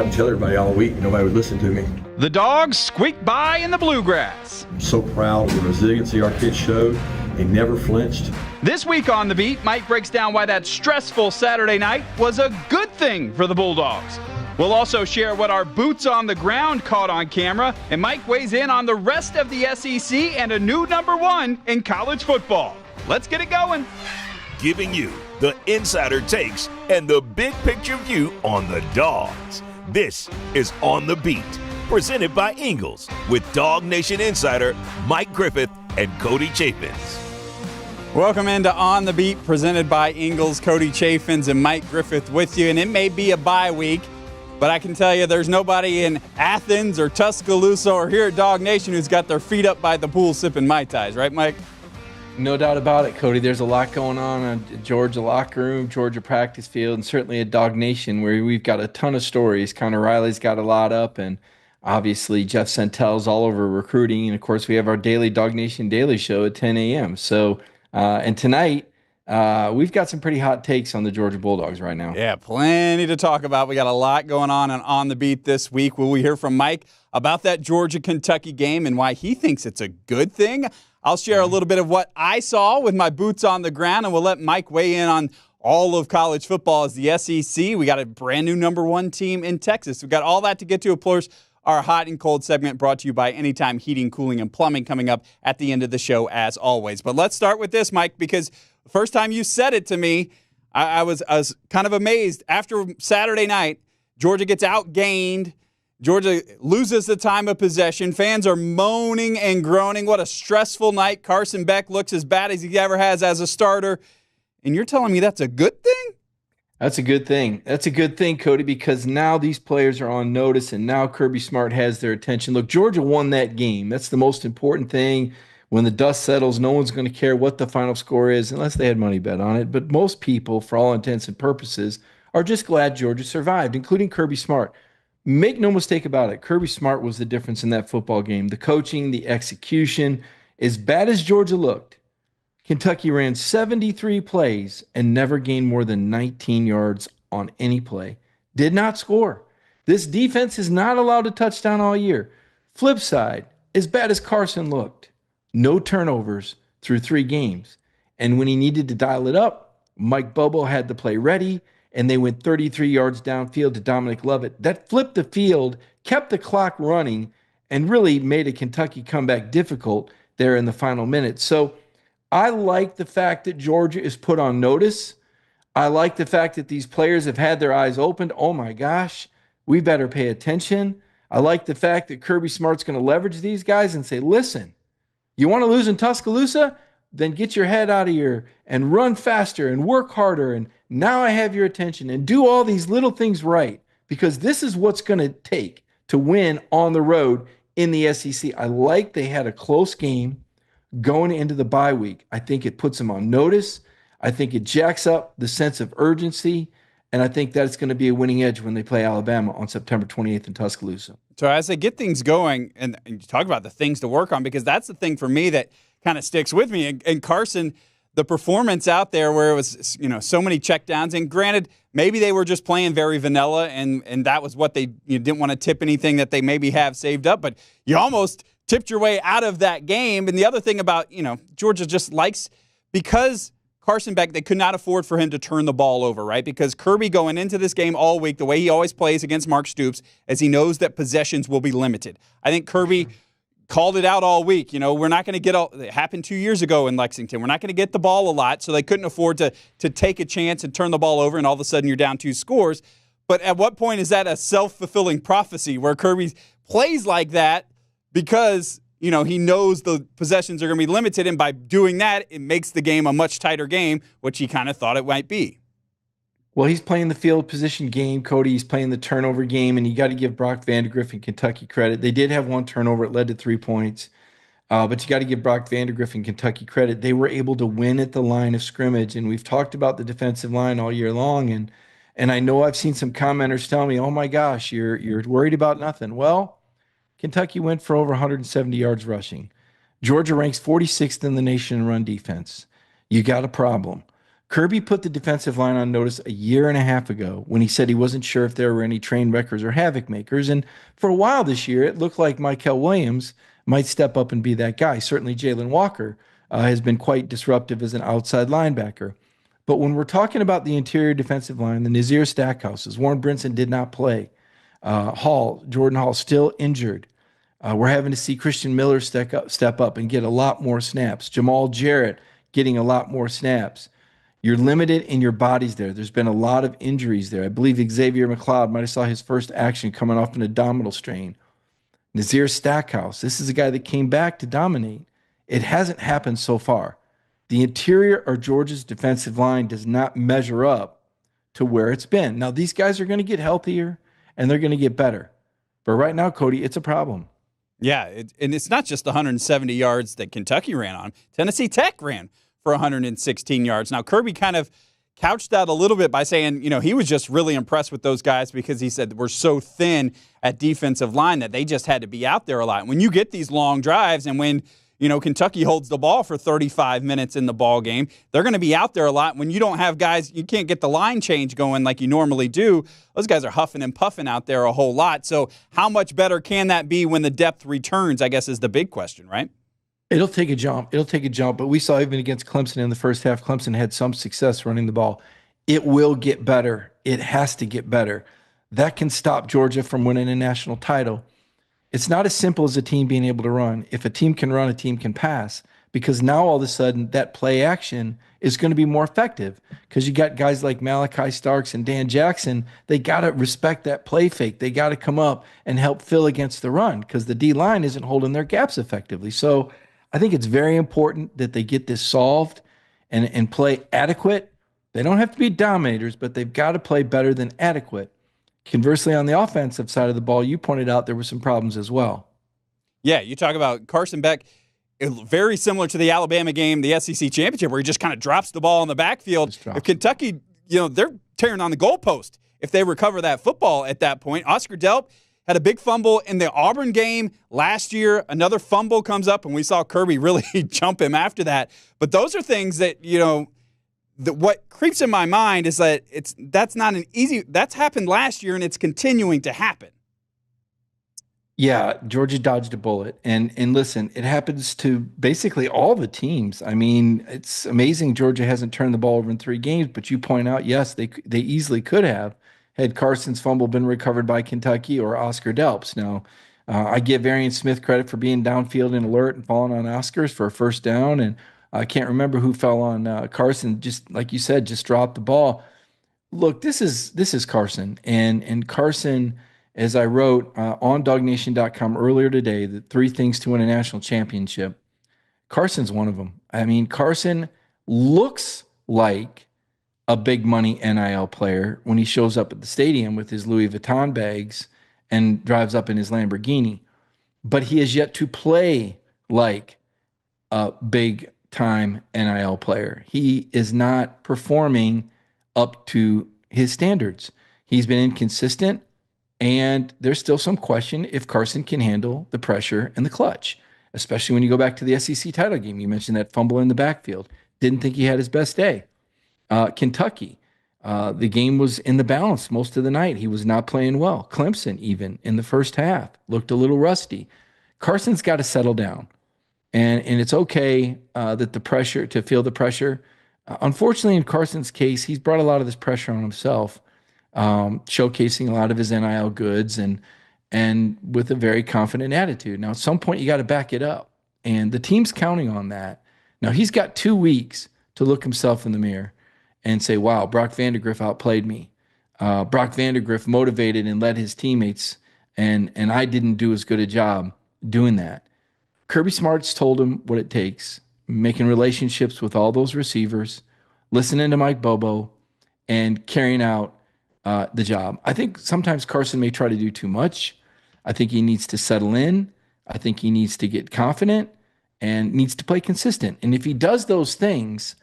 tried to tell everybody all week. Nobody would listen to me. The Dogs squeaked by in the bluegrass. I'm so proud of the resiliency our kids showed. They never flinched. This week on The Beat, Mike breaks down why that stressful Saturday night was a good thing for the Bulldogs. We'll also share what our boots on the ground caught on camera, and Mike weighs in on the rest of the SEC and a new number one in college football. Let's get it going. Giving you the insider takes and the big picture view on the Dogs. This is On the Beat, presented by Ingles, with DawgNation insider Mike Griffith and Cody Chaffins. Welcome into On the Beat, presented by Ingles, Cody Chaffins, and Mike Griffith with you. And it may be a bye week, but I can tell you there's nobody in Athens or Tuscaloosa or here at DawgNation who's got their feet up by the pool sipping Mai Tais, right, Mike? No doubt about it, Cody. There's a lot going on at Georgia locker room, Georgia practice field, and certainly at DawgNation, where we've got a ton of stories. Connor Riley's got a lot up, and obviously Jeff Sentel's all over recruiting. And, of course, we have our daily DawgNation Daily Show at 10 a.m. So, and tonight, we've got some pretty hot takes on the Georgia Bulldogs right now. Yeah, plenty to talk about. We got a lot going on the beat this week. Will we hear from Mike about that Georgia-Kentucky game and why he thinks it's a good thing? I'll share a little bit of what I saw with my boots on the ground, and we'll let Mike weigh in on all of college football as the SEC. We got a brand new number one team in Texas. We've got all that to get to. Of course, our hot and cold segment brought to you by Anytime Heating, Cooling, and Plumbing coming up at the end of the show as always. But let's start with this, Mike, because the first time you said it to me, I was kind of amazed. After Saturday night, Georgia gets outgained. Georgia loses the time of possession. Fans are moaning and groaning. What a stressful night. Carson Beck looks as bad as he ever has as a starter. And you're telling me that's a good thing? That's a good thing. That's a good thing, Cody, because now these players are on notice, and now Kirby Smart has their attention. Look, Georgia won that game. That's the most important thing. When the dust settles, no one's going to care what the final score is unless they had money bet on it. But most people, for all intents and purposes, are just glad Georgia survived, including Kirby Smart. Make no mistake about it, Kirby Smart was the difference in that football game. The coaching, the execution. As bad as Georgia looked, Kentucky ran 73 plays and never gained more than 19 yards on any play. Did not score. This defense is not allowed a touchdown all year. Flip side, as bad as Carson looked, no turnovers through 3 games. And when he needed to dial it up, Mike Bobo had the play ready, and they went 33 yards downfield to Dominic Lovett. That flipped the field, kept the clock running, and really made a Kentucky comeback difficult there in the final minute. So I like the fact that Georgia is put on notice. I like the fact that these players have had their eyes opened. Oh, my gosh, we better pay attention. I like the fact that Kirby Smart's going to leverage these guys and say, listen, you want to lose in Tuscaloosa? Then get your head out of here and run faster and work harder. And now I have your attention, and do all these little things right, because this is what's going to take to win on the road in the SEC. I like they had a close game going into the bye week. I think it puts them on notice. I think it jacks up the sense of urgency, and I think that's going to be a winning edge when they play Alabama on September 28th in Tuscaloosa. So as they get things going, and you talk about the things to work on, because that's the thing for me that kind of sticks with me. And Carson, the performance out there where it was, so many checkdowns, and granted, maybe they were just playing very vanilla, and that was what you didn't want to tip anything that they maybe have saved up, but you almost tipped your way out of that game. And the other thing about, Georgia just likes, because Carson Beck, they could not afford for him to turn the ball over, right? Because Kirby going into this game all week, the way he always plays against Mark Stoops, as he knows that possessions will be limited. I think Kirby called it out all week. We're not going to get it happened 2 years ago in Lexington. We're not going to get the ball a lot, so they couldn't afford to take a chance and turn the ball over, and all of a sudden you're down 2 scores. But at what point is that a self-fulfilling prophecy where Kirby plays like that because he knows the possessions are going to be limited, and by doing that, it makes the game a much tighter game, which he kind of thought it might be. Well, he's playing the field position game, Cody. He's playing the turnover game, and you got to give Brock Vandagriff and Kentucky credit. They did have 1 turnover. It led to 3 points. But you got to give Brock Vandagriff and Kentucky credit. They were able to win at the line of scrimmage, and we've talked about the defensive line all year long, and I know I've seen some commenters tell me, oh, my gosh, you're worried about nothing. Well, Kentucky went for over 170 yards rushing. Georgia ranks 46th in the nation in run defense. You got a problem. Kirby put the defensive line on notice a year and a half ago when he said he wasn't sure if there were any train wreckers or havoc makers. And for a while this year, it looked like Mykel Williams might step up and be that guy. Certainly, Jalon Walker has been quite disruptive as an outside linebacker. But when we're talking about the interior defensive line, the Nazir Stackhouses, Warren Brinson did not play. Jordan Hall still injured. We're having to see Christian Miller step up and get a lot more snaps. Jamal Jarrett getting a lot more snaps. You're limited in your bodies there. There's been a lot of injuries there. I believe Xavier McLeod might have saw his first action coming off an abdominal strain. Nazir Stackhouse, this is a guy that came back to dominate. It hasn't happened so far. The interior of Georgia's defensive line does not measure up to where it's been. Now, these guys are going to get healthier and they're going to get better. But right now, Cody, it's a problem. Yeah, and it's not just the 170 yards that Kentucky ran on. Tennessee Tech ran for 116 yards. Now, Kirby kind of couched that a little bit by saying, he was just really impressed with those guys because he said we're so thin at defensive line that they just had to be out there a lot. And when you get these long drives and when, Kentucky holds the ball for 35 minutes in the ball game, they're going to be out there a lot. When you don't have guys, you can't get the line change going like you normally do. Those guys are huffing and puffing out there a whole lot. So how much better can that be when the depth returns, I guess, is the big question, right? It'll take a jump. But we saw even against Clemson in the first half, Clemson had some success running the ball. It will get better. It has to get better. That can stop Georgia from winning a national title. It's not as simple as a team being able to run. If a team can run, a team can pass. Because now all of a sudden that play action is going to be more effective. Because you got guys like Malachi Starks and Dan Jackson. They got to respect that play fake. They got to come up and help fill against the run because the D line isn't holding their gaps effectively. So I think it's very important that they get this solved and play adequate. They don't have to be dominators, but they've got to play better than adequate. Conversely, on the offensive side of the ball, you pointed out there were some problems as well. Yeah, you talk about Carson Beck, very similar to the Alabama game, the SEC championship, where he just kind of drops the ball in the backfield. If Kentucky, they're tearing on the goalpost if they recover that football at that point. Oscar Delp had a big fumble in the Auburn game last year. Another fumble comes up, and we saw Kirby really jump him after that. But those are things that, what creeps in my mind is that that's happened last year, and it's continuing to happen. Yeah, Georgia dodged a bullet. And listen, it happens to basically all the teams. I mean, it's amazing Georgia hasn't turned the ball over in 3 games, but you point out, yes, they easily could have had Carson's fumble been recovered by Kentucky or Oscar Delp's. Now, I give Arian Smith credit for being downfield and alert and falling on Oscars for a first down. And I can't remember who fell on Carson. Just like you said, just dropped the ball. Look, this is Carson. And Carson, as I wrote on DawgNation.com earlier today, the 3 things to win a national championship, Carson's one of them. I mean, Carson looks like a big money NIL player when he shows up at the stadium with his Louis Vuitton bags and drives up in his Lamborghini. But he has yet to play like a big-time NIL player. He is not performing up to his standards. He's been inconsistent, and there's still some question if Carson can handle the pressure and the clutch, especially when you go back to the SEC title game. You mentioned that fumble in the backfield. Didn't think he had his best day. Kentucky, the game was in the balance most of the night. He was not playing well. Clemson, even in the first half, looked a little rusty. Carson's got to settle down. And it's okay that the pressure, to feel the pressure. Unfortunately, in Carson's case, he's brought a lot of this pressure on himself, showcasing a lot of his NIL goods and with a very confident attitude. Now, at some point, you got to back it up. And the team's counting on that. Now, he's got 2 weeks to look himself in the mirror and say, wow, Brock Vandagriff outplayed me. Brock Vandagriff motivated and led his teammates, and I didn't do as good a job doing that. Kirby Smart's told him what it takes, making relationships with all those receivers, listening to Mike Bobo, and carrying out the job. I think sometimes Carson may try to do too much. I think he needs to settle in. I think he needs to get confident and needs to play consistent. And if he does those things,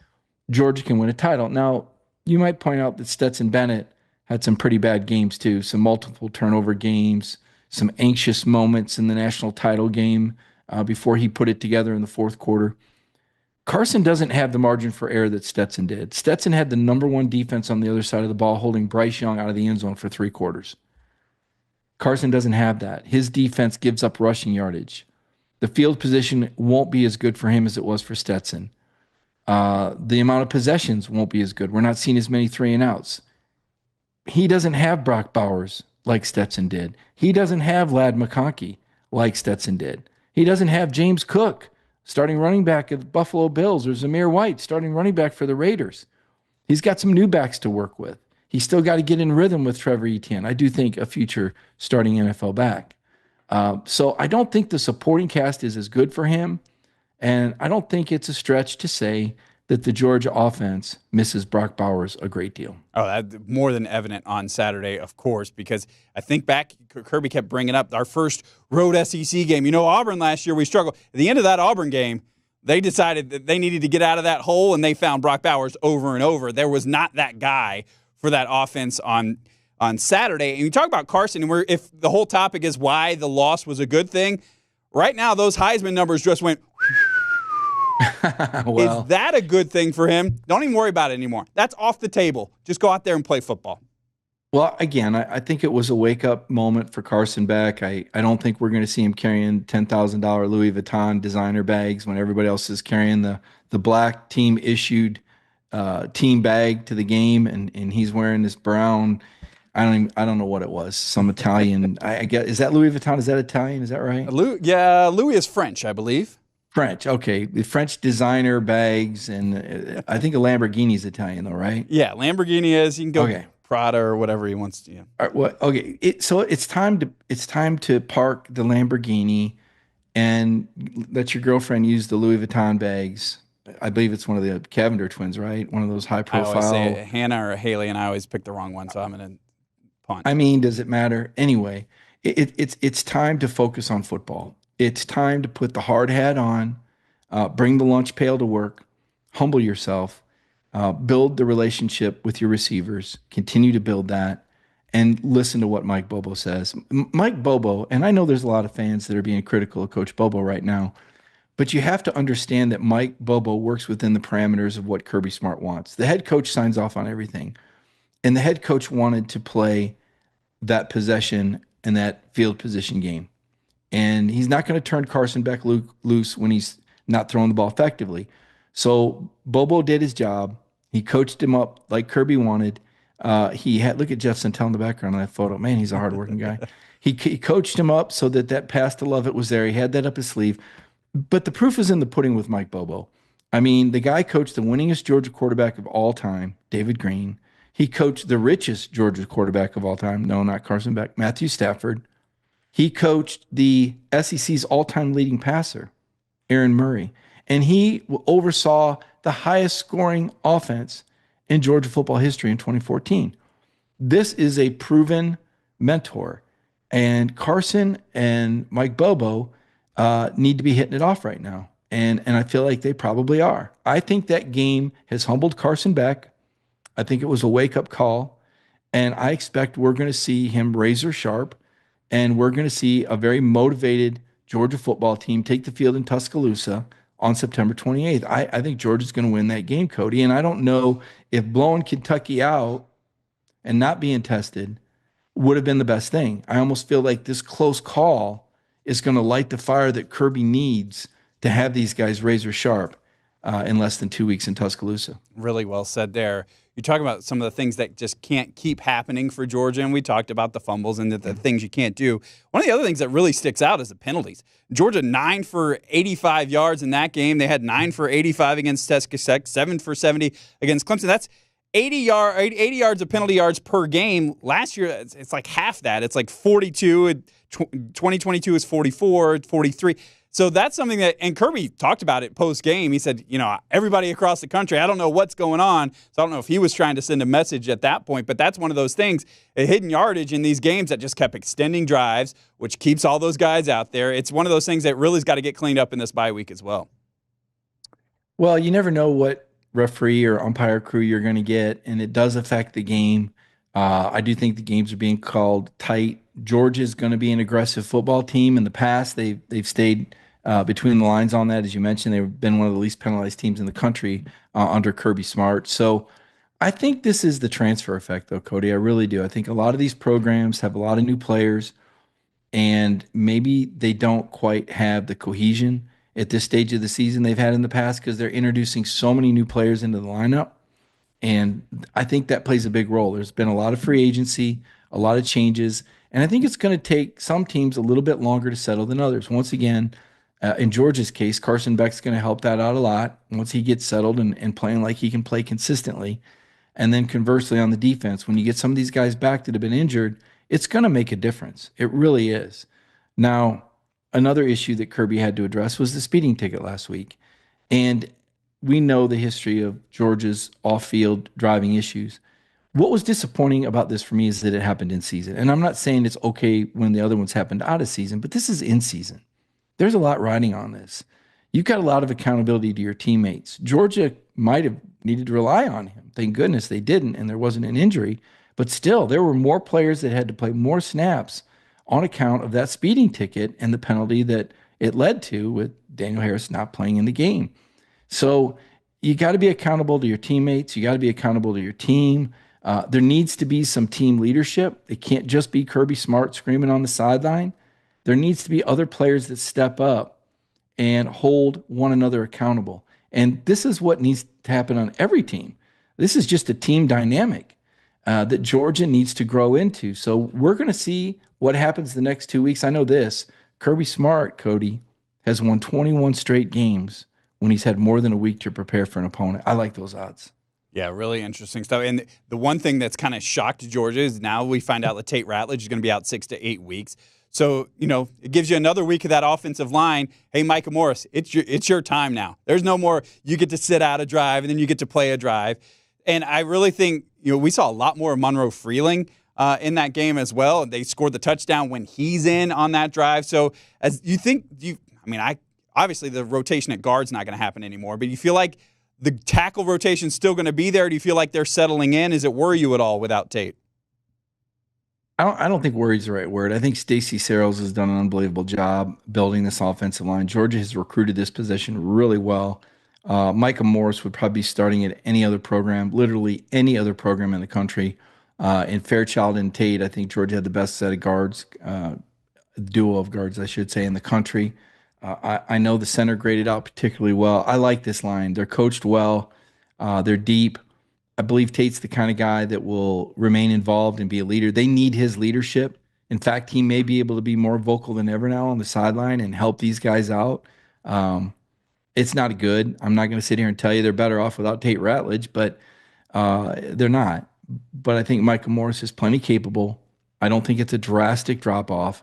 Georgia can win a title. Now, you might point out that Stetson Bennett had some pretty bad games too, some multiple turnover games, some anxious moments in the national title game before he put it together in the 4th quarter. Carson doesn't have the margin for error that Stetson did. Stetson had the number one defense on the other side of the ball, holding Bryce Young out of the end zone for 3/4. Carson doesn't have that. His defense gives up rushing yardage. The field position won't be as good for him as it was for Stetson. The amount of possessions won't be as good. We're not seeing as many 3-and-outs. He doesn't have Brock Bowers like Stetson did. He doesn't have Ladd McConkey like Stetson did. He doesn't have James Cook, starting running back of the Buffalo Bills, or Zamir White, starting running back for the Raiders. He's got some new backs to work with. He's still got to get in rhythm with Trevor Etienne. I do think a future starting NFL back. So I don't think the supporting cast is as good for him. And I don't think it's a stretch to say that the Georgia offense misses Brock Bowers a great deal. Oh, that's more than evident on Saturday, of course, because I think back, Kirby kept bringing up our first road SEC game. You know, Auburn last year, we struggled. At the end of that Auburn game, they decided that they needed to get out of that hole, and they found Brock Bowers over and over. There was not that guy for that offense on Saturday. And you talk about Carson, and if the whole topic is why the loss was a good thing, right now those Heisman numbers just went Well, is that a good thing for him? Don't even worry about it anymore. That's off the table. Just go out there and play football. Well, again, I think it was a wake-up moment for Carson Beck. I don't think we're going to see him carrying $10,000 Louis Vuitton designer bags when everybody else is carrying the black team-issued team bag to the game, and he's wearing this brown. I don't know what it was. Some Italian. I guess, is that Louis Vuitton? Is that Italian? Is that right? Louis is French, I believe. French, okay. The French designer bags, and I think a Lamborghini is Italian, though, right? Yeah, Lamborghini is. You can go Okay. Prada or whatever he wants to. Yeah. All right, well, okay. So it's time to park the Lamborghini and let your girlfriend use the Louis Vuitton bags. I believe it's one of the Cavender twins, right? One of those high I profile. always say Hannah or Haley, and I always pick the wrong one, so I'm going to punt. I mean, does it matter? Anyway, it's time to focus on football. It's time to put the hard hat on, bring the lunch pail to work, humble yourself, build the relationship with your receivers, continue to build that, and listen to what Mike Bobo says. Mike Bobo, and I know there's a lot of fans that are being critical of Coach Bobo right now, but you have to understand that Mike Bobo works within the parameters of what Kirby Smart wants. The head coach signs off on everything, and the head coach wanted to play that possession and that field position game. And he's not going to turn Carson Beck loose when he's not throwing the ball effectively. So Bobo did his job. He coached him up like Kirby wanted. He had, look at Jeff Santel in the background on that photo. Man, he's a hardworking guy. He coached him up so that pass to Lovett was there. He had that up his sleeve. But the proof is in the pudding with Mike Bobo. I mean, the guy coached the winningest Georgia quarterback of all time, David Green. He coached the richest Georgia quarterback of all time. No, not Carson Beck, Matthew Stafford. He coached the SEC's all-time leading passer, Aaron Murray. And he oversaw the highest scoring offense in Georgia football history in 2014. This is a proven mentor. And Carson and Mike Bobo need to be hitting it off right now. And I feel like they probably are. I think that game has humbled Carson Beck. I think it was a wake-up call. And I expect we're going to see him razor sharp. And we're going to see a very motivated Georgia football team take the field in Tuscaloosa on September 28th. I think Georgia's going to win that game, Cody. And I don't know if blowing Kentucky out and not being tested would have been the best thing. I almost feel like this close call is going to light the fire that Kirby needs to have these guys razor sharp in less than 2 weeks in Tuscaloosa. Really well said there. You talk about some of the things that just can't keep happening for Georgia, and we talked about the fumbles and the things you can't do. One of the other things that really sticks out is the penalties. Georgia 9 for 85 yards in that game. They had 9 for 85 against Tech, 7 for 70 against Clemson. That's 80 yards of penalty yards per game. Last year, it's like half that. It's like 42. 2022 is 44, 43. So that's something that, and Kirby talked about it post-game. He said, everybody across the country, I don't know what's going on. So I don't know if he was trying to send a message at that point, but that's one of those things, a hidden yardage in these games that just kept extending drives, which keeps all those guys out there. It's one of those things that really's got to get cleaned up in this bye week as well. Well, you never know what referee or umpire crew you're going to get, and it does affect the game. I do think the games are being called tight. Georgia's going to be an aggressive football team. In the past, they've stayed between the lines on that. As you mentioned, they've been one of the least penalized teams in the country under Kirby Smart. So I think this is the transfer effect, though, Cody. I really do. I think a lot of these programs have a lot of new players, and maybe they don't quite have the cohesion at this stage of the season they've had in the past because they're introducing so many new players into the lineup. And I think that plays a big role. There's been a lot of free agency, a lot of changes, and I think it's going to take some teams a little bit longer to settle than others. Once again, in Georgia's case, Carson Beck's going to help that out a lot once he gets settled and playing like he can play consistently. And then conversely, on the defense, when you get some of these guys back that have been injured, it's going to make a difference. It really is. Now, another issue that Kirby had to address was the speeding ticket last week. And we know the history of Georgia's off-field driving issues. What was disappointing about this for me is that it happened in season. And I'm not saying it's okay when the other ones happened out of season, but this is in season. There's a lot riding on this. You've got a lot of accountability to your teammates. Georgia might have needed to rely on him. Thank goodness they didn't, and there wasn't an injury. But still, there were more players that had to play more snaps on account of that speeding ticket and the penalty that it led to with Daniel Harris not playing in the game. So you got to be accountable to your teammates. You got to be accountable to your team. There needs to be some team leadership. It can't just be Kirby Smart screaming on the sideline. There needs to be other players that step up and hold one another accountable. And this is what needs to happen on every team. This is just a team dynamic that Georgia needs to grow into. So we're going to see what happens the next 2 weeks. I know this. Kirby Smart, Cody, has won 21 straight games when he's had more than a week to prepare for an opponent. I like those odds. Yeah, really interesting stuff. And the one thing that's kind of shocked Georgia is now we find out that Tate Ratledge is going to be out 6 to 8 weeks. So, it gives you another week of that offensive line. Hey, Micah Morris, it's your time now. There's no more you get to sit out a drive and then you get to play a drive. And I really think, we saw a lot more of Monroe Freeling in that game as well. They scored the touchdown when he's in on that drive. So as you think, obviously the rotation at guard's not going to happen anymore, but you feel like the tackle rotation's still going to be there? Do you feel like they're settling in? Does it worry you at all without Tate? I don't think worry is the right word. I think Stacey Searles has done an unbelievable job building this offensive line. Georgia has recruited this position really well. Micah Morris would probably be starting at any other program, literally any other program in the country. In Fairchild and Tate, I think Georgia had the best set of guards, duo of guards, I should say, in the country. I know the center graded out particularly well. I like this line. They're coached well. They're deep. I believe Tate's the kind of guy that will remain involved and be a leader. They need his leadership. In fact, he may be able to be more vocal than ever now on the sideline and help these guys out. It's not good. I'm not going to sit here and tell you they're better off without Tate Ratledge, but they're not. But I think Micah Morris is plenty capable. I don't think it's a drastic drop-off.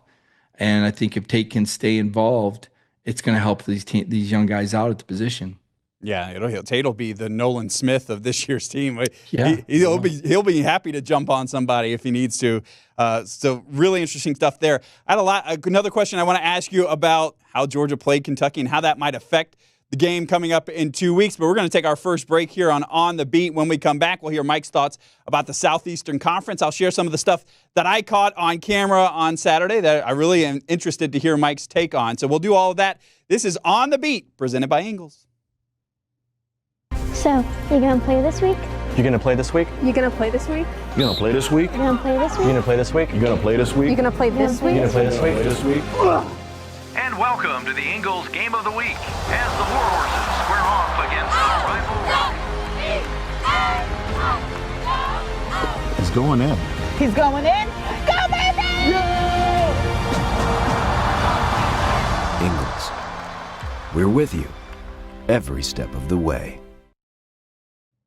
And I think if Tate can stay involved, it's going to help these young guys out at the position. Yeah, Tate will be the Nolan Smith of this year's team. Yeah. He'll be happy to jump on somebody if he needs to. So really interesting stuff there. I had another question I want to ask you about how Georgia played Kentucky and how that might affect the game coming up in 2 weeks. But we're going to take our first break here on the Beat. When we come back, we'll hear Mike's thoughts about the Southeastern Conference. I'll share some of the stuff that I caught on camera on Saturday that I really am interested to hear Mike's take on. So we'll do all of that. This is On the Beat, presented by Ingles. So, you gonna play this week? You gonna play this week? You gonna play this week? You gonna play this week? You gonna play this You week? gonna play this week? You gonna play this week? You gonna play this week? You gonna play this week? This week? And welcome to the Ingles Game of the Week as the Warhorses square off against the rival Rock. He's going in. He's going in. Go, baby! Ingles, we're with you every step of the way.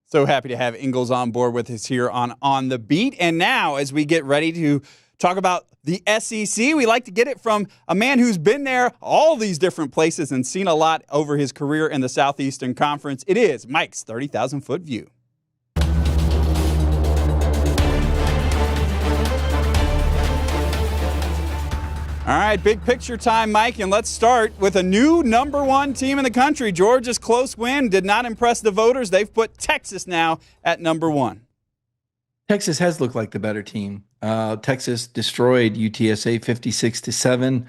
So happy to have Ingles on board with us here on the Beat. And now, as we get ready to talk about the SEC, we like to get it from a man who's been there all these different places and seen a lot over his career in the Southeastern Conference. It is Mike's 30,000-foot view. All right, big picture time, Mike, and let's start with a new number one team in the country. Georgia's close win did not impress the voters. They've put Texas now at number one. Texas has looked like the better team. Texas destroyed UTSA 56-7.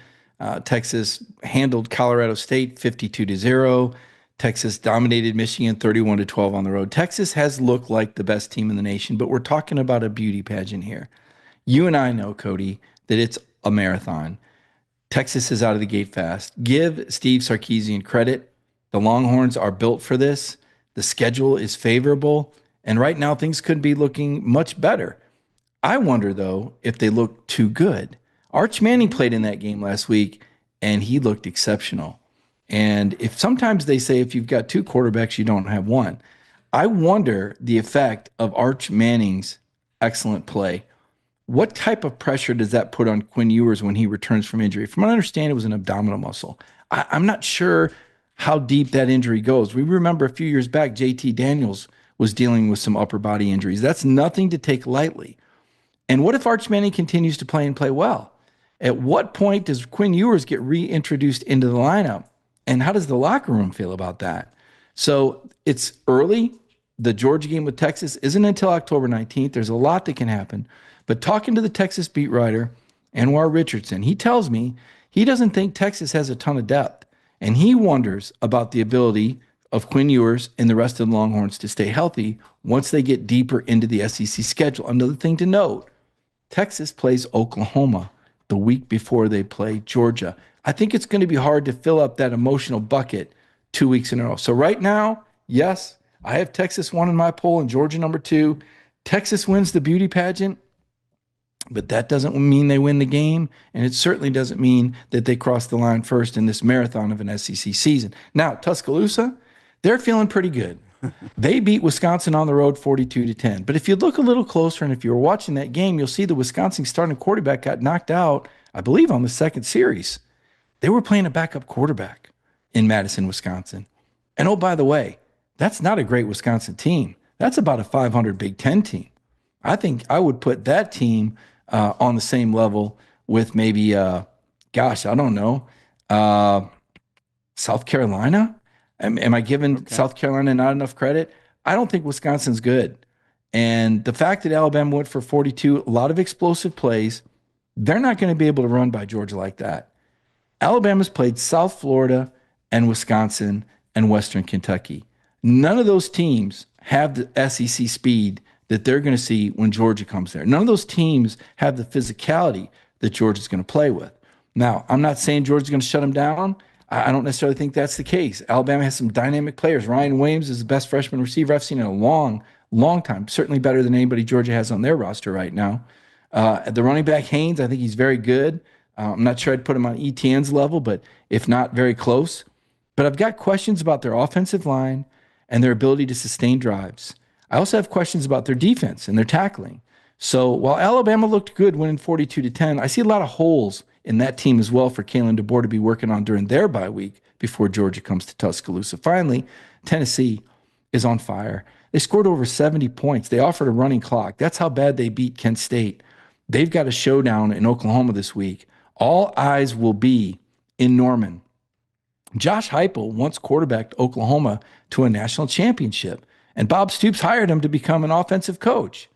Texas handled Colorado State 52-0. Texas dominated Michigan 31-12 on the road. Texas has looked like the best team in the nation, but we're talking about a beauty pageant here. You and I know, Cody, that it's a marathon. Texas is out of the gate fast. Give Steve Sarkisian credit. The Longhorns are built for this. The schedule is favorable. And right now, things could be looking much better. I wonder, though, if they look too good. Arch Manning played in that game last week, and he looked exceptional. And if sometimes they say if you've got two quarterbacks, you don't have one. I wonder the effect of Arch Manning's excellent play. What type of pressure does that put on Quinn Ewers when he returns from injury? From what I understand, it was an abdominal muscle. I'm not sure how deep that injury goes. We remember a few years back, JT Daniels was dealing with some upper body injuries. That's nothing to take lightly. And what if Arch Manning continues to play and play well? At what point does Quinn Ewers get reintroduced into the lineup? And how does the locker room feel about that? So it's early. The Georgia game with Texas isn't until October 19th. There's a lot that can happen. But talking to the Texas beat writer, Anwar Richardson, he tells me he doesn't think Texas has a ton of depth. And he wonders about the ability of Quinn Ewers and the rest of the Longhorns to stay healthy once they get deeper into the SEC schedule. Another thing to note, Texas plays Oklahoma the week before they play Georgia. I think it's going to be hard to fill up that emotional bucket 2 weeks in a row. So right now, yes, I have Texas 1 in my poll and Georgia number 2. Texas wins the beauty pageant, but that doesn't mean they win the game, and it certainly doesn't mean that they cross the line first in this marathon of an SEC season. Now, Tuscaloosa, they're feeling pretty good. They beat Wisconsin on the road 42-10. But if you look a little closer, and if you were watching that game, you'll see the Wisconsin starting quarterback got knocked out, I believe, on the second series. They were playing a backup quarterback in Madison, Wisconsin. And oh, by the way, that's not a great Wisconsin team. That's about a 500 Big Ten team. I think I would put that team on the same level with maybe, I don't know, South Carolina. Am I giving South Carolina not enough credit? I don't think Wisconsin's good. And the fact that Alabama went for 42, a lot of explosive plays, they're not going to be able to run by Georgia like that. Alabama's played South Florida and Wisconsin and Western Kentucky. None of those teams have the SEC speed that they're going to see when Georgia comes there. None of those teams have the physicality that Georgia's going to play with. Now, I'm not saying Georgia's going to shut them down. I don't necessarily think that's the case. Alabama has some dynamic players. Ryan Williams is the best freshman receiver I've seen in a long, long time. Certainly better than anybody Georgia has on their roster right now. The running back, Haynes, I think he's very good. I'm not sure I'd put him on ETN's level, but if not, very close. But I've got questions about their offensive line and their ability to sustain drives. I also have questions about their defense and their tackling. So while Alabama looked good winning 42-10, I see a lot of holes in that team as well for Kalen DeBoer to be working on during their bye week before Georgia comes to Tuscaloosa. Finally, Tennessee is on fire. They scored over 70 points. They offered a running clock. That's how bad they beat Kent State. They've got a showdown in Oklahoma this week. All eyes will be in Norman. Josh Heupel once quarterbacked Oklahoma to a national championship, and Bob Stoops hired him to become an offensive coach.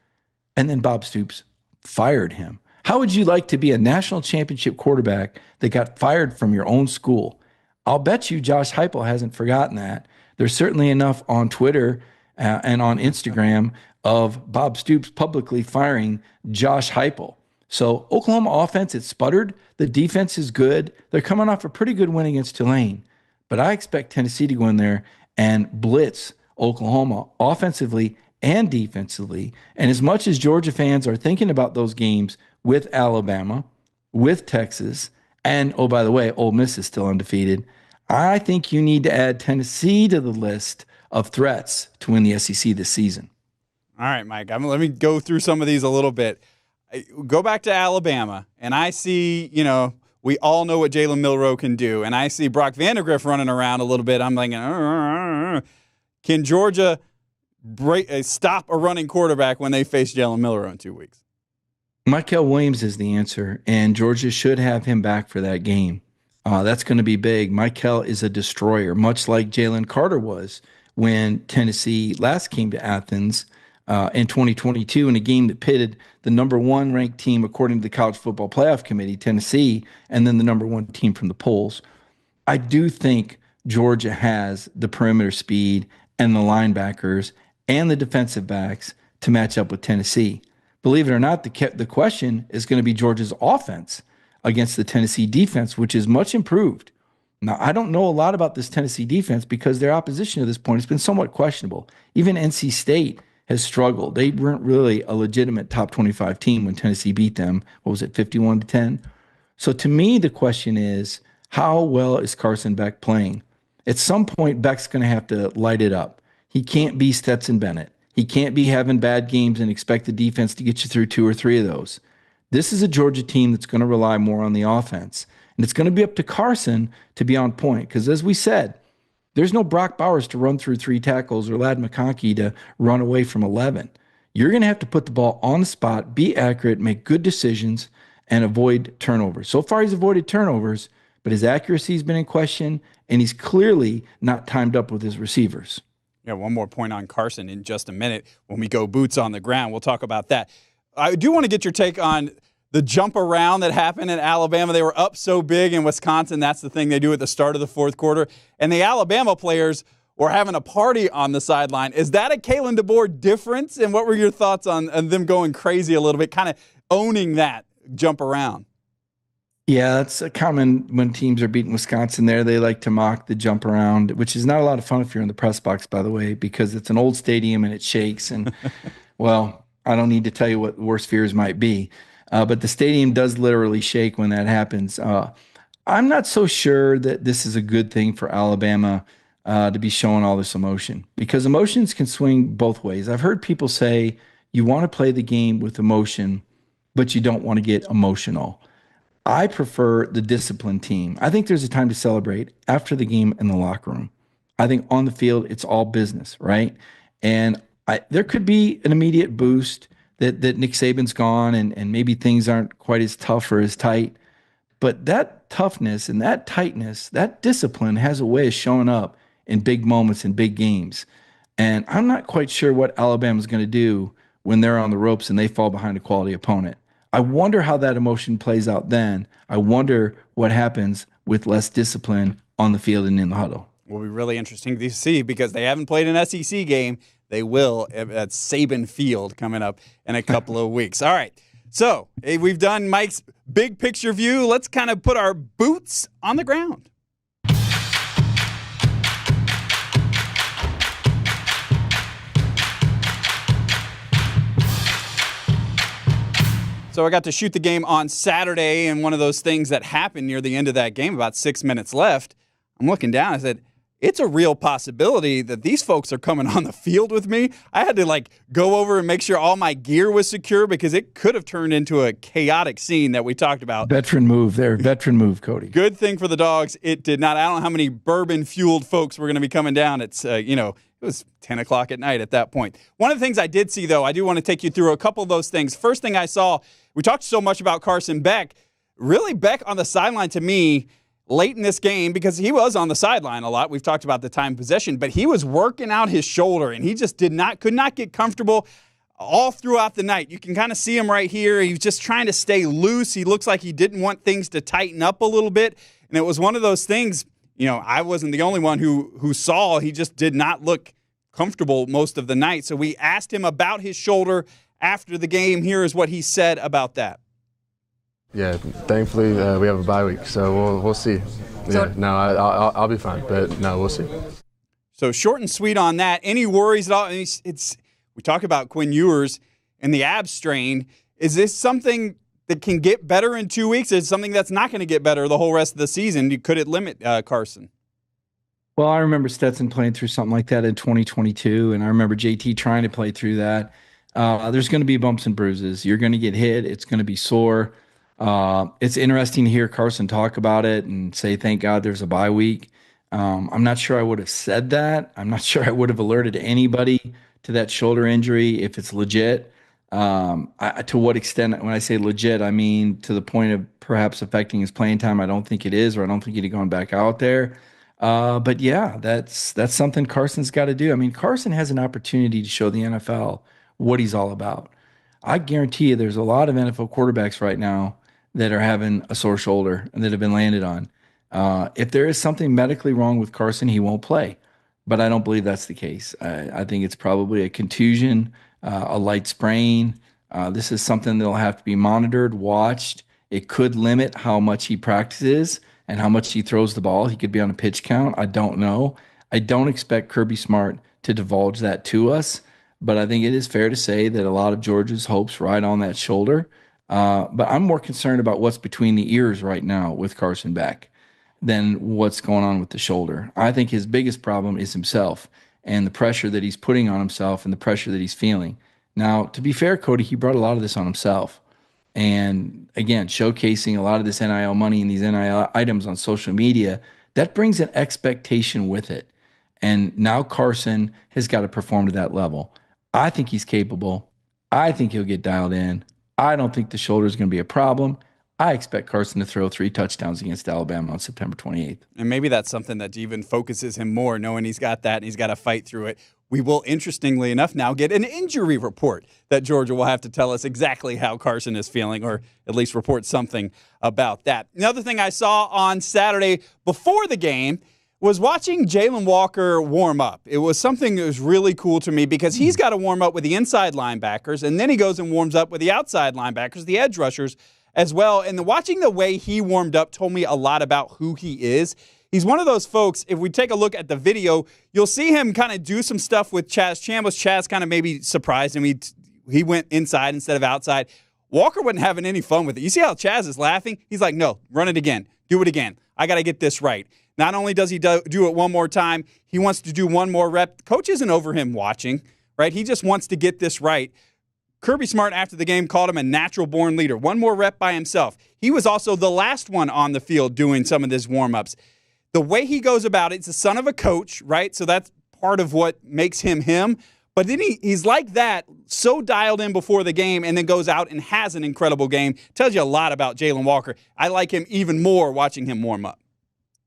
And then Bob Stoops fired him. How would you like to be a national championship quarterback that got fired from your own school? I'll bet you Josh Heupel hasn't forgotten that. There's certainly enough on Twitter and on Instagram of Bob Stoops publicly firing Josh Heupel. So Oklahoma offense, it sputtered. The defense is good. They're coming off a pretty good win against Tulane. But I expect Tennessee to go in there and blitz Oklahoma offensively and defensively. And as much as Georgia fans are thinking about those games with Alabama, with Texas, and, oh, by the way, Ole Miss is still undefeated, I think you need to add Tennessee to the list of threats to win the SEC this season. All right, Mike, let me go through some of these a little bit. Go back to Alabama, and I see, we all know what Jalen Milroe can do, and I see Brock Vandagriff running around a little bit. I'm like, can Georgia stop a running quarterback when they face Jalen Milroe in 2 weeks? Mykel Williams is the answer, and Georgia should have him back for that game. That's going to be big. Mykel is a destroyer, much like Jalen Carter was when Tennessee last came to Athens in 2022 in a game that pitted the number 1 ranked team according to the College Football Playoff Committee, Tennessee, and then the number 1 team from the polls. I do think Georgia has the perimeter speed and the linebackers and the defensive backs to match up with Tennessee. Believe it or not, the question is going to be Georgia's offense against the Tennessee defense, which is much improved. Now, I don't know a lot about this Tennessee defense because their opposition to this point has been somewhat questionable. Even NC State has struggled. They weren't really a legitimate top 25 team when Tennessee beat them. What was it, 51-10? So to me, the question is, how well is Carson Beck playing? At some point, Beck's going to have to light it up. He can't be Stetson Bennett. He can't be having bad games and expect the defense to get you through 2 or 3 of those. This is a Georgia team that's going to rely more on the offense. And it's going to be up to Carson to be on point. Because as we said, there's no Brock Bowers to run through 3 tackles or Ladd McConkey to run away from 11. You're going to have to put the ball on the spot, be accurate, make good decisions, and avoid turnovers. So far, he's avoided turnovers, but his accuracy has been in question, and he's clearly not timed up with his receivers. Yeah, one more point on Carson in just a minute. When we go boots on the ground, we'll talk about that. I do want to get your take on the jump around that happened in Alabama. They were up so big in Wisconsin. That's the thing they do at the start of the fourth quarter. And the Alabama players were having a party on the sideline. Is that a Kalen DeBoer difference? And what were your thoughts on them going crazy a little bit, kind of owning that jump around? Yeah, that's a common when teams are beating Wisconsin there. They like to mock the jump around, which is not a lot of fun if you're in the press box, by the way, because it's an old stadium and it shakes. And, well, I don't need to tell you what the worst fears might be. But the stadium does literally shake when that happens. I'm not so sure that this is a good thing for Alabama to be showing all this emotion, because emotions can swing both ways. I've heard people say you want to play the game with emotion, but you don't want to get emotional. I prefer the disciplined team. I think there's a time to celebrate after the game in the locker room. I think on the field, it's all business, right? And there could be an immediate boost that Nick Saban's gone and maybe things aren't quite as tough or as tight. But that toughness and that tightness, that discipline has a way of showing up in big moments and big games. And I'm not quite sure what Alabama's going to do when they're on the ropes and they fall behind a quality opponent. I wonder how that emotion plays out then. I wonder what happens with less discipline on the field and in the huddle. Will be really interesting to see because they haven't played an SEC game. They will at Saban Field coming up in a couple of weeks. All right. So we've done Mike's big picture view. Let's kind of put our boots on the ground. So I got to shoot the game on Saturday, and one of those things that happened near the end of that game, about 6 minutes left, I'm looking down. I said, it's a real possibility that these folks are coming on the field with me. I had to go over and make sure all my gear was secure because it could have turned into a chaotic scene that we talked about. Veteran move there. Veteran move, Cody. Good thing for the Dogs. It did not. I don't know how many bourbon-fueled folks were going to be coming down. It's, it was 10 o'clock at night at that point. One of the things I did see, though, I do want to take you through a couple of those things. First thing I saw, we talked so much about Carson Beck. Really, Beck on the sideline to me late in this game, because he was on the sideline a lot. We've talked about the time possession, but he was working out his shoulder, and he just could not get comfortable all throughout the night. You can kind of see him right here. He was just trying to stay loose. He looks like he didn't want things to tighten up a little bit, and it was one of those things, I wasn't the only one who saw he just did not look comfortable most of the night. So we asked him about his shoulder after the game. Here is what he said about that. Yeah, thankfully we have a bye week, so we'll see. Yeah, no, I'll be fine, but no, we'll see. So short and sweet on that. Any worries at all? We talk about Quinn Ewers and the ab strain. Is this something that can get better in 2 weeks? Is it something that's not going to get better the whole rest of the season? Could it limit Carson? Well, I remember Stetson playing through something like that in 2022, and I remember JT trying to play through that. There's going to be bumps and bruises. You're going to get hit. It's going to be sore. It's interesting to hear Carson talk about it and say, thank God there's a bye week. I'm not sure I would have said that. I'm not sure I would have alerted anybody to that shoulder injury if it's legit. To what extent, when I say legit, I mean to the point of perhaps affecting his playing time. I don't think it is, or I don't think he'd have gone back out there. But yeah, that's something Carson's got to do. I mean, Carson has an opportunity to show the NFL what he's all about. I guarantee you there's a lot of NFL quarterbacks right now that are having a sore shoulder and that have been landed on. If there is something medically wrong with Carson, he won't play. But I don't believe that's the case. I think it's probably a contusion, a light sprain. This is something that'll have to be monitored, watched. It could limit how much he practices and how much he throws the ball. He could be on a pitch count. I don't know. I don't expect Kirby Smart to divulge that to us, but I think it is fair to say that a lot of Georgia's hopes ride on that shoulder. But I'm more concerned about what's between the ears right now with Carson Beck than what's going on with the shoulder. I think his biggest problem is himself and the pressure that he's putting on himself and the pressure that he's feeling. Now, to be fair, Cody, he brought a lot of this on himself. And again, showcasing a lot of this NIL money and these NIL items on social media, that brings an expectation with it. And now Carson has got to perform to that level. I think he's capable. I think he'll get dialed in. I don't think the shoulder is going to be a problem. I expect Carson to throw 3 touchdowns against Alabama on September 28th. And maybe that's something that even focuses him more, knowing he's got that and he's got to fight through it. We will, interestingly enough, now get an injury report that Georgia will have to tell us exactly how Carson is feeling, or at least report something about that. Another thing I saw on Saturday before the game was watching Jalon Walker warm up. It was something that was really cool to me because he's got to warm up with the inside linebackers, and then he goes and warms up with the outside linebackers, the edge rushers as well. And watching the way he warmed up told me a lot about who he is. He's one of those folks, if we take a look at the video, you'll see him kind of do some stuff with Chaz Chambliss. Chaz kind of maybe surprised him. He went inside instead of outside. Walker wasn't having any fun with it. You see how Chaz is laughing? He's like, no, run it again. Do it again. I got to get this right. Not only does he do it one more time, he wants to do one more rep. Coach isn't over him watching, right? He just wants to get this right. Kirby Smart, after the game, called him a natural-born leader. One more rep by himself. He was also the last one on the field doing some of his warm-ups. The way he goes about it, it's the son of a coach, right? So that's part of what makes him him. But then he's like that, so dialed in before the game, and then goes out and has an incredible game. Tells you a lot about Jalon Walker. I like him even more watching him warm up.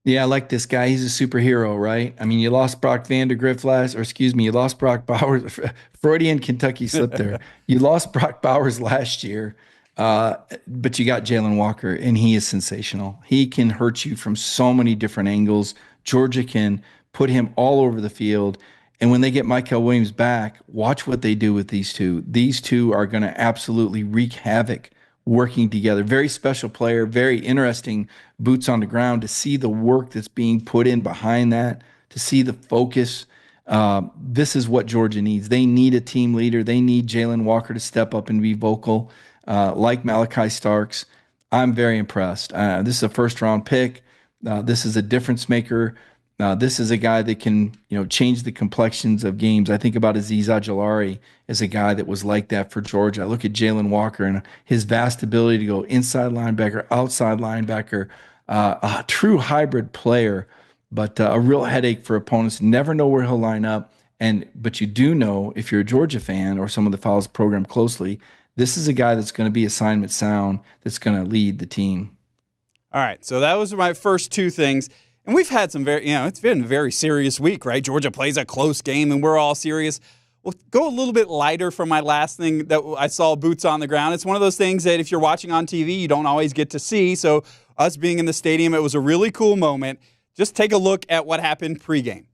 Yeah, I like this guy. He's a superhero, right? I mean, you lost Brock you lost Brock Bowers. Freudian Kentucky slip there. You lost Brock Bowers last year, but you got Jalon Walker, and he is sensational. He can hurt you from so many different angles. Georgia can put him all over the field. And when they get Michael Williams back, watch what they do with these two. These two are going to absolutely wreak havoc working together. Very special player, very interesting boots on the ground to see the work that's being put in behind that, to see the focus. This is what Georgia needs. They need a team leader. They need Jalon Walker to step up and be vocal, like Malachi Starks. I'm very impressed. This is a first-round pick. This is a difference maker. This is a guy that can, change the complexions of games. I think about Azeez Ojulari as a guy that was like that for Georgia. I look at Jalon Walker and his vast ability to go inside linebacker, outside linebacker, a true hybrid player, but a real headache for opponents. Never know where he'll line up. But you do know, if you're a Georgia fan or someone that follows the program closely, this is a guy that's going to be assignment sound, that's going to lead the team. All right, so that was my first two things. And we've had some it's been a very serious week, right? Georgia plays a close game, and we're all serious. Well, go a little bit lighter for my last thing that I saw, boots on the ground. It's one of those things that if you're watching on TV, you don't always get to see. So us being in the stadium, it was a really cool moment. Just take a look at what happened pregame.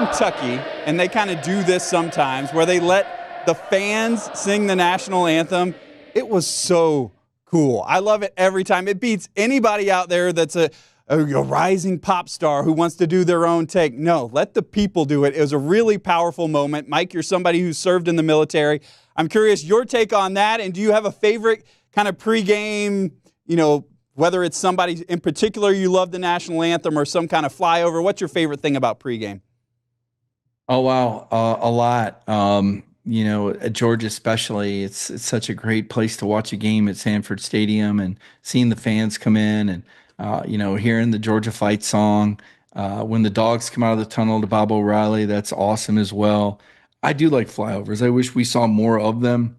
Kentucky, and they kind of do this sometimes, where they let the fans sing the national anthem. It was so cool. I love it every time. It beats anybody out there that's a rising pop star who wants to do their own take. No, let the people do it. It was a really powerful moment. Mike, you're somebody who served in the military. I'm curious your take on that, and do you have a favorite kind of pregame, whether it's somebody in particular you love the national anthem or some kind of flyover? What's your favorite thing about pregame? Oh, wow. A lot. At Georgia especially, it's such a great place to watch a game at Sanford Stadium, and seeing the fans come in and, hearing the Georgia fight song. When the dogs come out of the tunnel to Bob O'Reilly, that's awesome as well. I do like flyovers. I wish we saw more of them.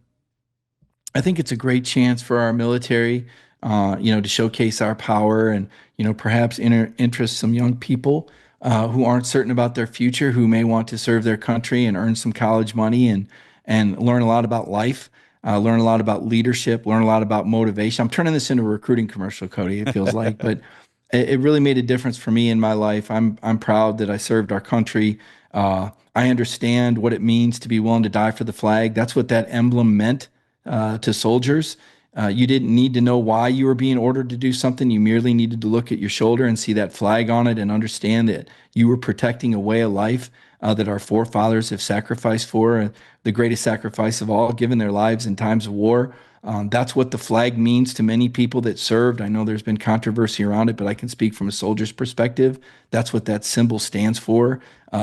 I think it's a great chance for our military, to showcase our power and, perhaps interest some young people who aren't certain about their future, who may want to serve their country and earn some college money and learn a lot about life, learn a lot about leadership, learn a lot about motivation. I'm turning this into a recruiting commercial, Cody, it feels like, but it really made a difference for me in my life. I'm proud that I served our country. I understand what it means to be willing to die for the flag. That's what that emblem meant to soldiers. You didn't need to know why you were being ordered to do something. You merely needed to look at your shoulder and see that flag on it and understand that you were protecting a way of life that our forefathers have sacrificed for, the greatest sacrifice of all, given their lives in times of war. That's what the flag means to many people that served. I know there's been controversy around it, but I can speak from a soldier's perspective. That's what that symbol stands for.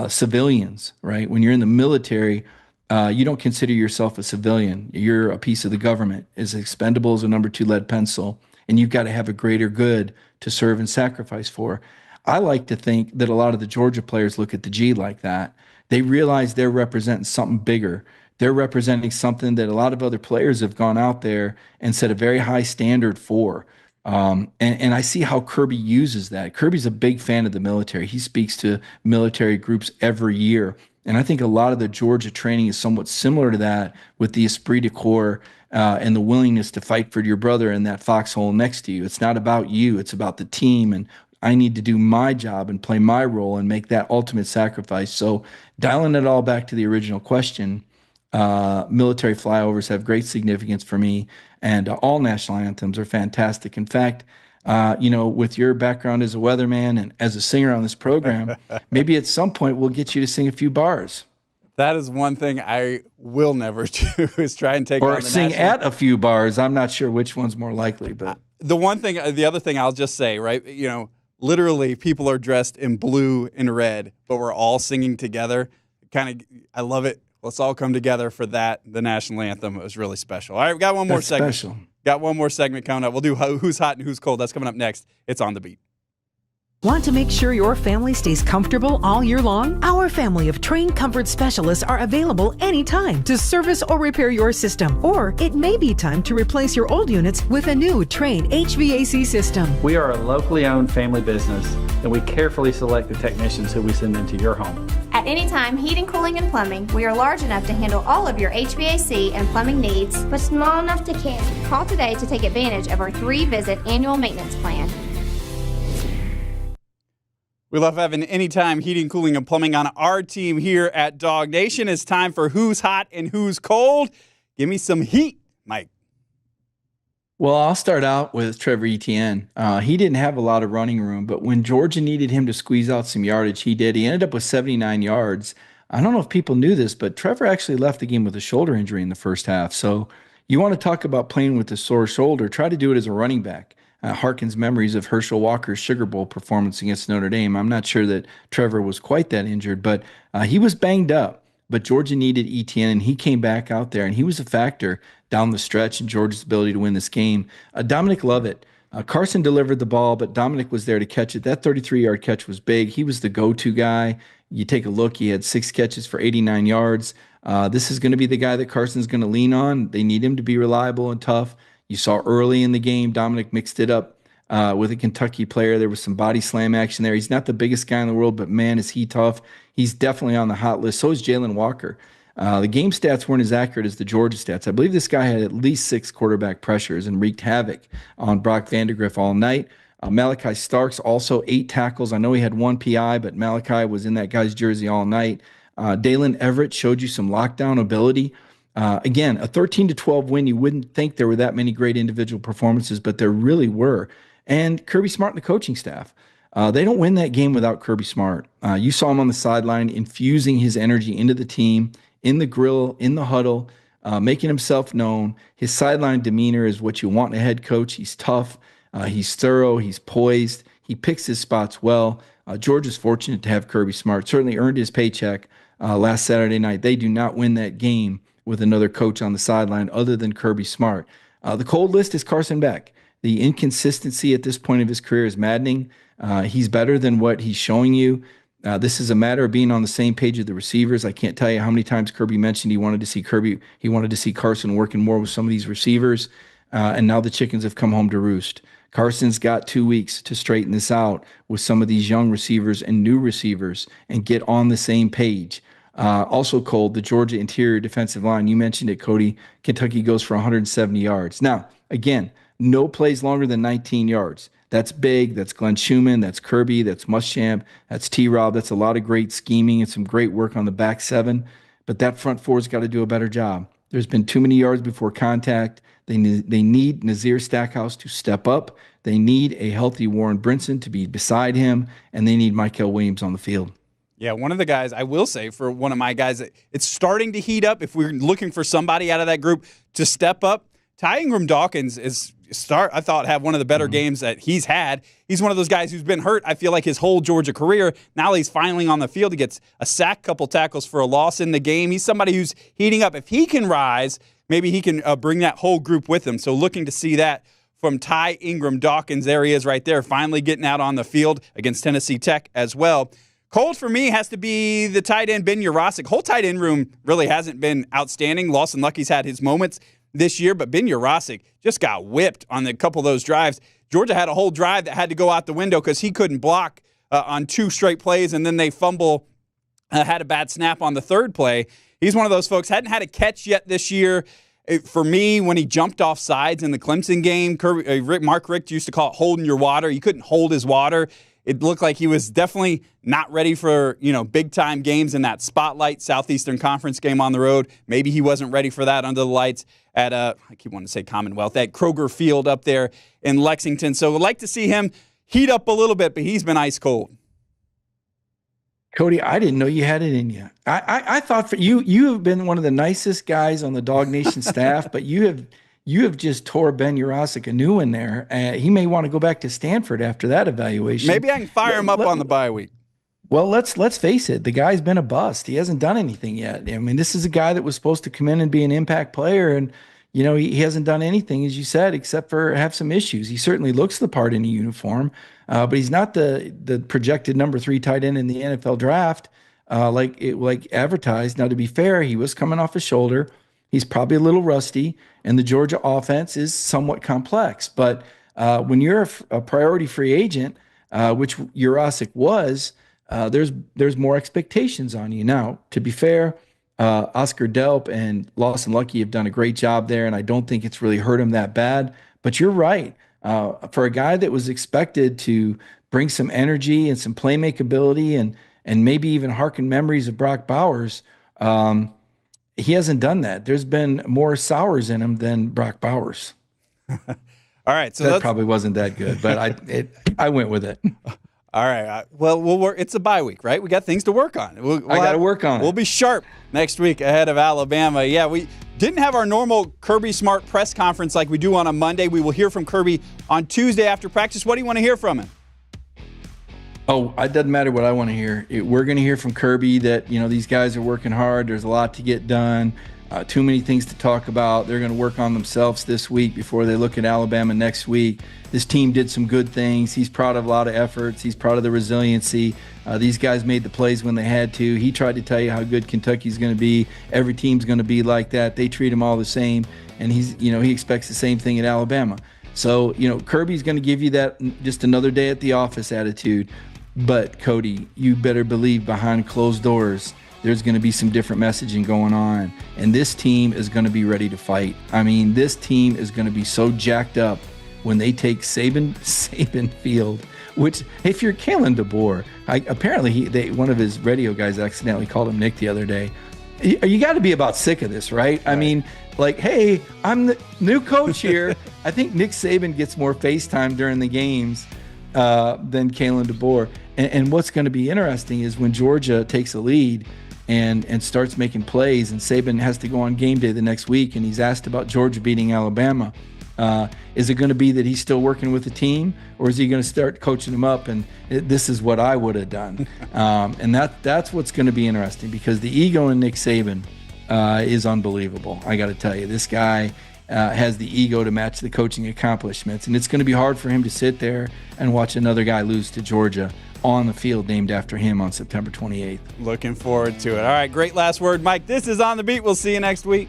Civilians, right? When you're in the military, you don't consider yourself a civilian. You're a piece of the government, as expendable as a number 2 lead pencil, and you've got to have a greater good to serve and sacrifice for. I like to think that a lot of the Georgia players look at the G like that. They realize they're representing something bigger. They're representing something that a lot of other players have gone out there and set a very high standard for. And I see how Kirby uses that. Kirby's a big fan of the military. He speaks to military groups every year. And I think a lot of the Georgia training is somewhat similar to that, with the esprit de corps and the willingness to fight for your brother in that foxhole next to you. It's not about you. It's about the team. And I need to do my job and play my role and make that ultimate sacrifice. So dialing it all back to the original question, military flyovers have great significance for me, and all national anthems are fantastic. In fact, with your background as a weatherman and as a singer on this program, maybe at some point we'll get you to sing a few bars. That is one thing I will never do, is try and take or on the sing national... at a few bars. I'm not sure which one's more likely, but the other thing I'll just say, right? Literally people are dressed in blue and red, but we're all singing together. I love it. Let's all come together for that. The national anthem was really special. All right, we got one more segment. Special. Got one more segment coming up. We'll do Who's Hot and Who's Cold. That's coming up next. It's On the Beat. Want to make sure your family stays comfortable all year long? Our family of trained comfort specialists are available anytime to service or repair your system. Or it may be time to replace your old units with a new Trane HVAC system. We are a locally owned family business, and we carefully select the technicians who we send into your home. At Anytime Heating, Cooling, and Plumbing, we are large enough to handle all of your HVAC and plumbing needs, but small enough to care. Call today to take advantage of our 3-visit annual maintenance plan. We love having Anytime Heating, Cooling, and Plumbing on our team here at DawgNation. It's time for Who's Hot and Who's Cold. Give me some heat, Mike. Well, I'll start out with Trevor Etienne. He didn't have a lot of running room, but when Georgia needed him to squeeze out some yardage, he did. He ended up with 79 yards. I don't know if people knew this, but Trevor actually left the game with a shoulder injury in the first half. So you want to talk about playing with a sore shoulder, try to do it as a running back. Harkens memories of Herschel Walker's Sugar Bowl performance against Notre Dame. I'm not sure that Trevor was quite that injured, but he was banged up. But Georgia needed Etienne, and he came back out there, and he was a factor down the stretch in Georgia's ability to win this game. Dominic Lovett, Carson delivered the ball, but Dominic was there to catch it. That 33-yard catch was big. He was the go-to guy. You take a look, he had 6 catches for 89 yards. This is going to be the guy that Carson's going to lean on. They need him to be reliable and tough. You saw early in the game, Dominic mixed it up with a Kentucky player. There was some body slam action there. He's not the biggest guy in the world, but man, is he tough. He's definitely on the hot list. So is Jalon Walker. The game stats weren't as accurate as the Georgia stats. I believe this guy had at least 6 quarterback pressures and wreaked havoc on Brock Vandagriff all night. Malachi Starks also 8 tackles. I know he had 1 PI, but Malachi was in that guy's jersey all night. Dalen Everett showed you some lockdown ability. Again, a 13-12 win. You wouldn't think there were that many great individual performances, but there really were. And Kirby Smart and the coaching staff. They don't win that game without Kirby Smart. You saw him on the sideline infusing his energy into the team, in the grill, in the huddle, making himself known. His sideline demeanor is what you want in a head coach. He's tough. He's thorough. He's poised. He picks his spots well. Georgia's fortunate to have Kirby Smart. Certainly earned his paycheck last Saturday night. They do not win that game with another coach on the sideline other than Kirby Smart. The cold list is Carson Beck. The inconsistency at this point of his career is maddening. He's better than what he's showing you. This is a matter of being on the same page of the receivers. I can't tell you how many times Kirby mentioned he wanted to see Carson working more with some of these receivers, and now the chickens have come home to roost. Carson's got 2 weeks to straighten this out with some of these young receivers and new receivers and get on the same page. Also, Cole, the Georgia interior defensive line, you mentioned it, Cody. Kentucky goes for 170 yards. Now, again, no plays longer than 19 yards. That's big. That's Glenn Schumann. That's Kirby. That's Muschamp. That's T-Rob. That's a lot of great scheming and some great work on the back seven. But that front four's got to do a better job. There's been too many yards before contact. They need Nazir Stackhouse to step up. They need a healthy Warren Brinson to be beside him, and they need Michael Williams on the field. Yeah, one of the guys, I will say, for one of my guys, it's starting to heat up. If we're looking for somebody out of that group to step up, Ty Ingram Dawkins I thought, had one of the better games that he's had. He's one of those guys who's been hurt, I feel like, his whole Georgia career. Now he's finally on the field. He gets a sack, couple tackles for a loss in the game. He's somebody who's heating up. If he can rise, maybe he can bring that whole group with him. So looking to see that from Ty Ingram Dawkins. There he is right there, finally getting out on the field against Tennessee Tech as well. Cold for me has to be the tight end, Ben Urosic. Whole tight end room really hasn't been outstanding. Lawson Lucky's had his moments this year, but Ben Urosic just got whipped on a couple of those drives. Georgia had a whole drive that had to go out the window because he couldn't block on 2 straight plays, and then they had a bad snap on the third play. He's one of those folks, hadn't had a catch yet this year. For me, when he jumped off sides in the Clemson game, Mark Richt used to call it holding your water. He couldn't hold his water. It looked like he was definitely not ready for, big-time games in that spotlight Southeastern Conference game on the road. Maybe he wasn't ready for that under the lights at, I keep wanting to say Commonwealth, at Kroger Field up there in Lexington. So I'd like to see him heat up a little bit, but he's been ice cold. Cody, I didn't know you had it in you. I thought for you have been one of the nicest guys on the DawgNation staff, but you have just tore Ben Urosic a new one there. He may want to go back to Stanford after that evaluation. Maybe I can fire him up on the bye week. Well, let's face it. The guy's been a bust. He hasn't done anything yet. I mean, this is a guy that was supposed to come in and be an impact player, and he hasn't done anything, as you said, except for have some issues. He certainly looks the part in a uniform, but he's not the projected number 3 tight end in the NFL draft like advertised. Now, to be fair, he was coming off a shoulder. He's probably a little rusty, and the Georgia offense is somewhat complex. But when you're a priority free agent, which Urosic was, there's more expectations on you. Now, to be fair, Oscar Delp and Lawson Lucky have done a great job there, and I don't think it's really hurt him that bad. But you're right. For a guy that was expected to bring some energy and some playmakeability and maybe even harken memories of Brock Bowers, he hasn't done that. There's been more sours in him than Brock Bowers. All right, so that probably wasn't that good, but I went with it. All right. Well, we'll work. It's a bye week, right? We got things to work on. I got to work on it. We'll be sharp next week ahead of Alabama. Yeah, we didn't have our normal Kirby Smart press conference like we do on a Monday. We will hear from Kirby on Tuesday after practice. What do you want to hear from him? Oh, it doesn't matter what I want to hear. We're going to hear from Kirby that, these guys are working hard. There's a lot to get done. Too many things to talk about. They're going to work on themselves this week before they look at Alabama next week. This team did some good things. He's proud of a lot of efforts. He's proud of the resiliency. These guys made the plays when they had to. He tried to tell you how good Kentucky's going to be. Every team's going to be like that. They treat them all the same. And he expects the same thing at Alabama. So, Kirby's going to give you that just another day at the office attitude. But, Cody, you better believe behind closed doors, there's going to be some different messaging going on. And this team is going to be ready to fight. I mean, this team is going to be so jacked up when they take Saban Field, which, if you're Kalen DeBoer, apparently one of his radio guys accidentally called him Nick the other day. You got to be about sick of this, right? I mean, hey, I'm the new coach here. I think Nick Saban gets more FaceTime during the games than Kalen DeBoer. And what's going to be interesting is when Georgia takes a lead and starts making plays, and Saban has to go on game day the next week, and he's asked about Georgia beating Alabama. Is it going to be that he's still working with the team, or is he going to start coaching them up? And this is what I would have done. And that's what's going to be interesting, because the ego in Nick Saban is unbelievable. I got to tell you, this guy has the ego to match the coaching accomplishments. And it's going to be hard for him to sit there and watch another guy lose to Georgia on the field named after him on September 28th. Looking forward to it. All right, great last word, Mike. This is On the Beat. We'll see you next week.